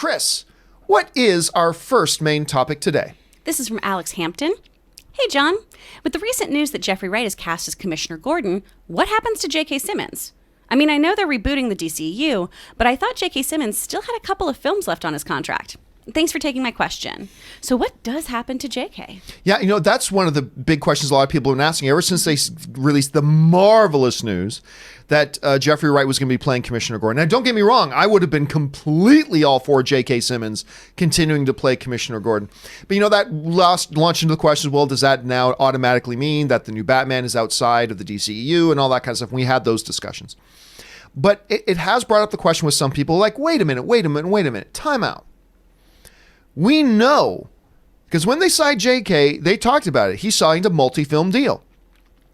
Chris, what is our first main topic today? This is from Alex Hampton. Hey, John. With the recent news that Jeffrey Wright is cast as Commissioner Gordon, what happens to J.K. Simmons? I mean, I know they're rebooting the DCEU, but I thought J.K. Simmons still had a couple of films left on his contract. Thanks for taking my question. So what does happen to JK? Yeah, that's one of the big questions a lot of people have been asking ever since they released the marvelous news that Jeffrey Wright was going to be playing Commissioner Gordon. Now, don't get me wrong. I would have been completely all for J.K. Simmons continuing to play Commissioner Gordon. But, that launched into the question, well, does that now automatically mean that the new Batman is outside of the DCEU and all that kind of stuff? We had those discussions. But it has brought up the question with some people like, wait a minute, time out. We know, because when they signed JK, they talked about it. He signed a multi-film deal.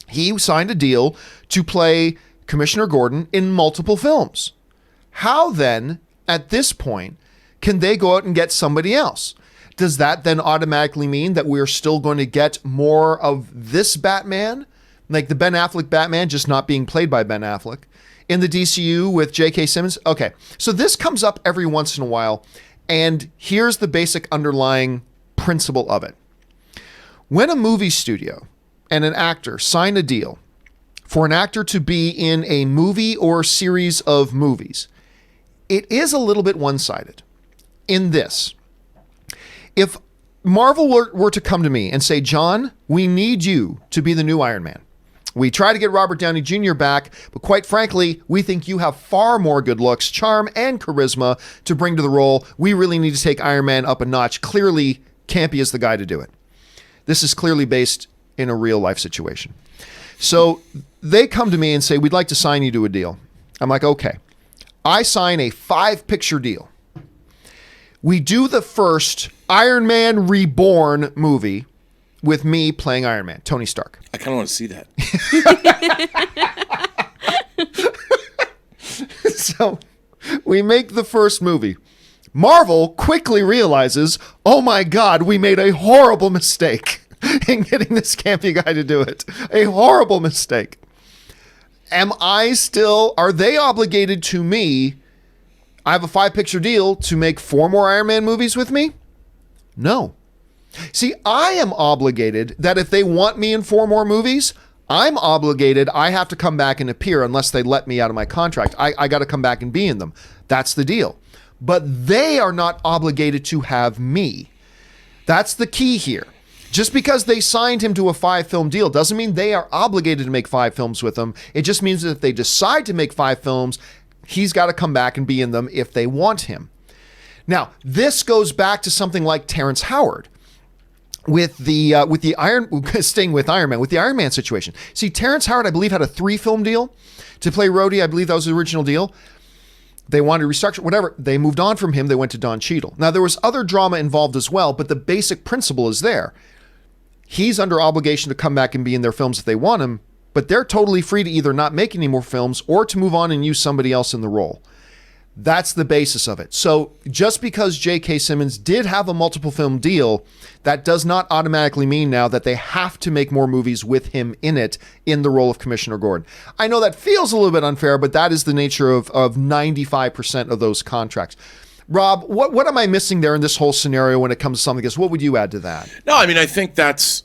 He signed a deal to play Commissioner Gordon in multiple films. How then, at this point, can they go out and get somebody else? Does that then automatically mean that we're still going to get more of this Batman, like the Ben Affleck Batman, just not being played by Ben Affleck, in the DCU with J.K. Simmons? Okay, so this comes up every once in a while. And here's the basic underlying principle of it. When a movie studio and an actor sign a deal for an actor to be in a movie or series of movies, it is a little bit one-sided in this. If Marvel were to come to me and say, John, we need you to be the new Iron Man. We try to get Robert Downey Jr. back, but quite frankly, we think you have far more good looks, charm, and charisma to bring to the role. We really need to take Iron Man up a notch. Clearly, Campea is the guy to do it. This is clearly based in a real life situation. So they come to me and say, we'd like to sign you to a deal. I'm like, okay. I sign a 5-picture deal. We do the first Iron Man Reborn movie with me playing Iron Man, Tony Stark. I kind of want to see that. So we make the first movie. Marvel quickly realizes, oh my God, we made a horrible mistake in getting this Campea guy to do it. A horrible mistake. Are they obligated to me? I have a 5-picture deal to make 4 more Iron Man movies with me? No. See, I am obligated that if they want me in 4 more movies, I'm obligated. I have to come back and appear unless they let me out of my contract. I got to come back and be in them. That's the deal. But they are not obligated to have me. That's the key here. Just because they signed him to a 5-film deal doesn't mean they are obligated to make 5 films with him. It just means that if they decide to make 5 films, he's got to come back and be in them if they want him. Now, this goes back to something like Terrence Howard. With the staying with Iron Man, with the Iron Man situation. See, Terrence Howard, I believe, had a 3-film deal to play Rhodey. I believe that was the original deal. They wanted to restructure, whatever. They moved on from him. They went to Don Cheadle. Now, there was other drama involved as well, but the basic principle is there. He's under obligation to come back and be in their films if they want him, but they're totally free to either not make any more films or to move on and use somebody else in the role. That's the basis of it. So just because J.K. Simmons did have a multiple film deal, that does not automatically mean now that they have to make more movies with him in it in the role of Commissioner Gordon. I know that feels a little bit unfair, but that is the nature of 95% of those contracts. Rob, what am I missing there in this whole scenario when it comes to something like this? What would you add to that? No, I mean, I think that's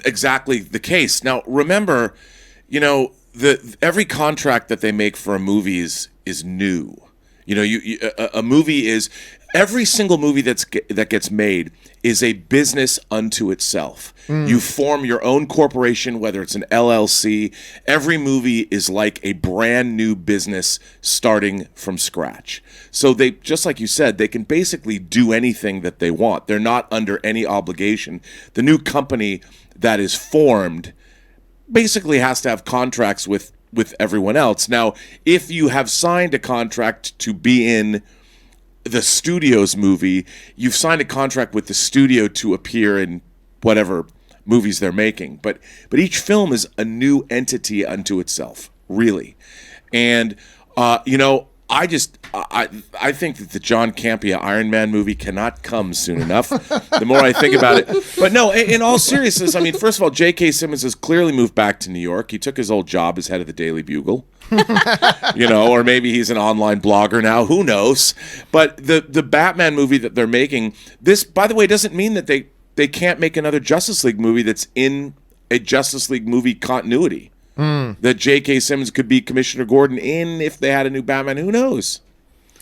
exactly the case. Now, remember, every contract that they make for a movie is new. A movie is every single movie that gets made is a business unto itself. You form your own corporation, whether it's an LLC. Every movie is like a brand new business starting from scratch. So they, just like you said, they can basically do anything that they want. They're not under any obligation. The new company that is formed basically has to have contracts with everyone else. Now, if you have signed a contract to be in the studio's movie, you've signed a contract with the studio to appear in whatever movies they're making. But each film is a new entity unto itself, really. And, I think that the John Campea Iron Man movie cannot come soon enough. The more I think about it, but no. In all seriousness, I mean, first of all, J.K. Simmons has clearly moved back to New York. He took his old job as head of the Daily Bugle. Or maybe he's an online blogger now. Who knows? But the Batman movie that they're making, this, by the way, doesn't mean that they can't make another Justice League movie that's in a Justice League movie continuity. That J.K. Simmons could be Commissioner Gordon in if they had a new Batman. Who knows?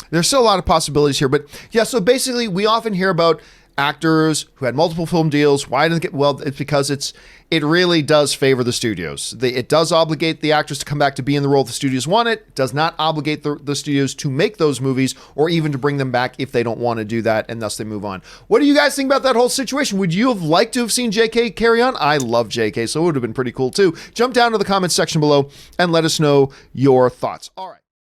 There's still a lot of possibilities here. But yeah, so basically we often hear about actors who had multiple film deals. Why didn't it get? Well, it's because it really does favor the studios. It does obligate the actors to come back to be in the role the studios want it. It does not obligate the studios to make those movies or even to bring them back if they don't want to do that, and thus they move on. What do you guys think about that whole situation? Would you have liked to have seen JK carry on? I love JK, so it would have been pretty cool too. Jump down to the comments section below and let us know your thoughts. All right.